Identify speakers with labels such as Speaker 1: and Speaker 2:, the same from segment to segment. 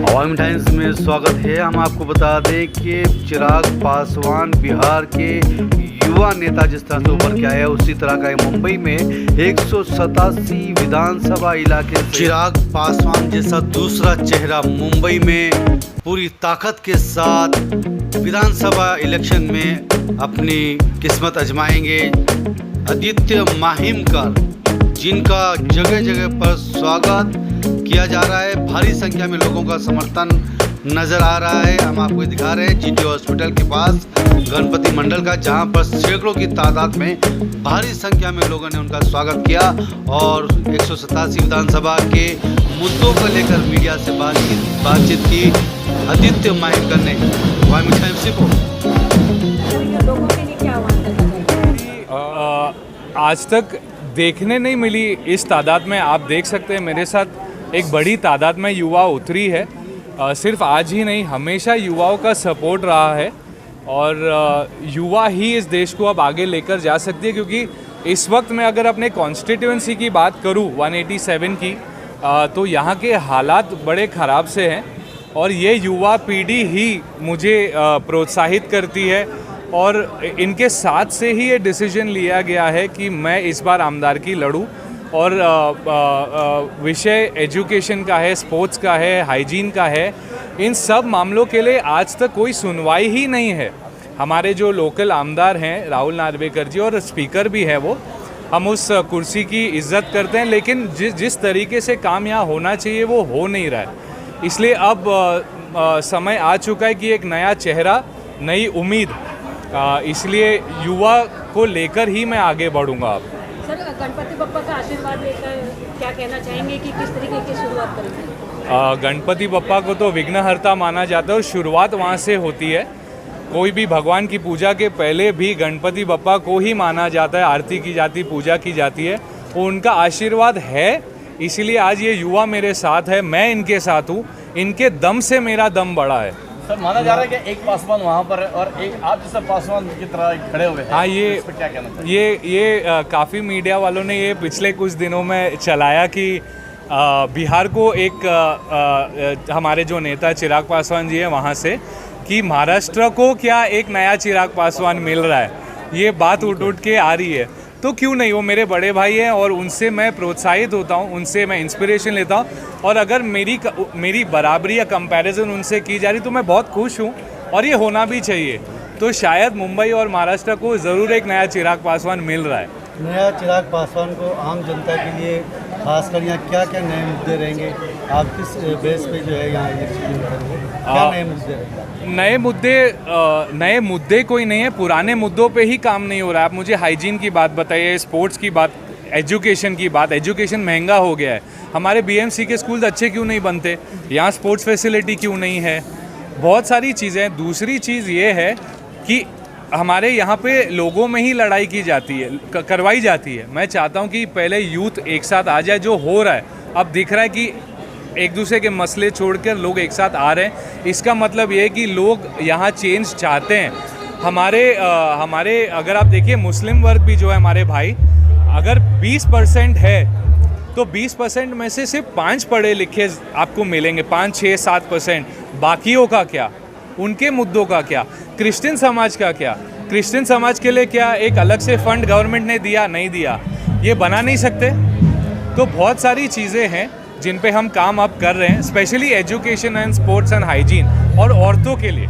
Speaker 1: अवामी times में स्वागत है। हम आपको बता दें कि चिराग पासवान बिहार के युवा नेता जिस तरह से उभर के आए उसी तरह का मुंबई में 187 विधानसभा इलाके चिराग पासवान जैसा दूसरा चेहरा मुंबई में पूरी ताकत के साथ विधानसभा इलेक्शन में अपनी किस्मत आजमाएंगे। आदित्य माहिमकर, जिनका जगह जगह पर स्वागत किया जा रहा है, भारी संख्या में लोगों का समर्थन नज़र आ रहा है। हम आपको दिखा रहे हैं जीटी हॉस्पिटल के पास गणपति मंडल का, जहां पर सैकड़ों की तादाद में भारी संख्या में लोगों ने उनका स्वागत किया और 187 विधानसभा के मुद्दों को लेकर मीडिया से बातचीत की। आदित्य माहिमकर ने अवामी टाइम्स को
Speaker 2: आज तक देखने नहीं मिली इस तादाद में। आप देख सकते हैं मेरे साथ एक बड़ी तादाद में युवा उतरी है। सिर्फ आज ही नहीं, हमेशा युवाओं का सपोर्ट रहा है और युवा ही इस देश को अब आगे लेकर जा सकती है। क्योंकि इस वक्त मैं अगर अपने कॉन्स्टिट्यूएंसी की बात करूं 187 की, तो यहाँ के हालात बड़े ख़राब से हैं और ये युवा पीढ़ी ही मुझे प्रोत्साहित करती है और इनके साथ से ही ये डिसीजन लिया गया है कि मैं इस बार आमदार की लड़ूं। और विषय एजुकेशन का है, स्पोर्ट्स का है, हाइजीन का है, इन सब मामलों के लिए आज तक कोई सुनवाई ही नहीं है। हमारे जो लोकल आमदार हैं राहुल नार्वेकर जी और स्पीकर भी है वो, हम उस कुर्सी की इज्जत करते हैं, लेकिन जिस तरीके से काम यहाँ होना चाहिए वो हो नहीं रहा है। इसलिए अब समय आ चुका है कि एक नया चेहरा, नई उम्मीद, इसलिए युवा को लेकर ही मैं आगे बढ़ूंगा। अब
Speaker 3: सर, गणपति बप्पा का आशीर्वाद लेकर क्या कहना चाहेंगे कि किस तरीके की शुरुआत करेंगे?
Speaker 2: गणपति बप्पा को तो विघ्नहर्ता माना जाता है और शुरुआत वहाँ से होती है। कोई भी भगवान की पूजा के पहले भी गणपति बप्पा को ही माना जाता है, आरती की जाती, पूजा की जाती है, वो उनका आशीर्वाद है। इसीलिए आज ये युवा मेरे साथ है, मैं इनके साथ हूँ, इनके दम से मेरा दम बड़ा है।
Speaker 4: सर, माना जा रहा है कि एक पासवान वहाँ पर और एक आप जैसा पासवान की तरह खड़े हुए हैं।
Speaker 2: हाँ, ये
Speaker 4: क्या कहना चाहिए?
Speaker 2: ये काफ़ी मीडिया वालों ने ये पिछले कुछ दिनों में चलाया कि बिहार को एक हमारे जो नेता चिराग पासवान जी हैं वहाँ से, कि महाराष्ट्र को क्या एक नया चिराग पासवान मिल रहा है, ये बात उठ के आ रही है। तो क्यों नहीं, वो मेरे बड़े भाई हैं और उनसे मैं प्रोत्साहित होता हूँ, उनसे मैं इंस्पिरेशन लेता हूँ। और अगर मेरी बराबरी या कंपैरिजन उनसे की जा रही तो मैं बहुत खुश हूँ और ये होना भी चाहिए। तो शायद मुंबई और महाराष्ट्र को ज़रूर एक नया चिराग पासवान मिल रहा है।
Speaker 1: नया चिराग पासवान को आम जनता के लिए खासकर यहाँ क्या क्या नए मुद्दे रहेंगे? आप किस बेस पे जो है यहाँ क्या नए मुद्दे रहेंगे?
Speaker 2: नए मुद्दे कोई नहीं है, पुराने मुद्दों पे ही काम नहीं हो रहा है। आप मुझे हाइजीन की बात बताइए, स्पोर्ट्स की बात, एजुकेशन की बात। एजुकेशन महंगा हो गया है, हमारे बीएमसी के स्कूल अच्छे क्यों नहीं बनते, यहाँ स्पोर्ट्स फैसिलिटी क्यों नहीं है, बहुत सारी चीज़ें। दूसरी चीज़ ये है कि हमारे यहाँ पे लोगों में ही लड़ाई की जाती है, करवाई जाती है। मैं चाहता हूँ कि पहले यूथ एक साथ आ जाए, जो हो रहा है अब दिख रहा है कि एक दूसरे के मसले छोड़कर लोग एक साथ आ रहे हैं। इसका मतलब ये है कि लोग यहाँ चेंज चाहते हैं। हमारे अगर आप देखिए मुस्लिम वर्ग भी जो है हमारे भाई, अगर 20% है तो 20% में से सिर्फ 5 पढ़े लिखे आपको मिलेंगे, 5, 6, 7%। बाकियों का क्या, उनके मुद्दों का क्या, क्रिश्चियन समाज का क्या? क्रिश्चियन समाज के लिए क्या एक अलग से फंड गवर्नमेंट ने दिया? नहीं दिया, ये बना नहीं सकते। तो बहुत सारी चीज़ें हैं जिन पे हम काम अब कर रहे हैं, specially education and sports and hygiene और औरतों के लिए।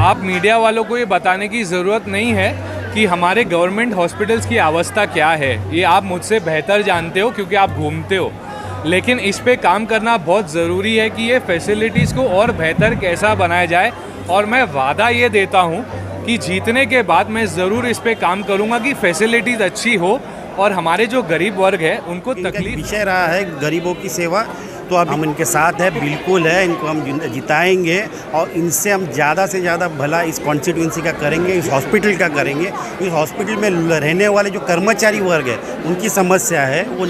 Speaker 2: आप मीडिया वालों को ये बताने की ज़रूरत नहीं है कि हमारे गवर्नमेंट हॉस्पिटल्स की अवस्था क्या है, ये आप मुझसे बेहतर जानते हो क्योंकि आप घूमते हो। लेकिन इस पे काम करना बहुत ज़रूरी है कि ये फैसिलिटीज़ को और बेहतर कैसा बनाया जाए। और मैं वादा ये देता हूँ कि जीतने के बाद मैं ज़रूर इस पे काम करूँगा कि फैसिलिटीज़ अच्छी हो और हमारे जो गरीब वर्ग है उनको तकलीफ।
Speaker 5: विषय रहा है गरीबों की सेवा, तो अब हम इनके साथ है, बिल्कुल है, इनको हम जिताएंगे और इनसे हम ज़्यादा से ज़्यादा भला इस कॉन्स्टिट्यूंसी का करेंगे, इस हॉस्पिटल का करेंगे। इस हॉस्पिटल में रहने वाले जो कर्मचारी वर्ग है उनकी समस्या है वो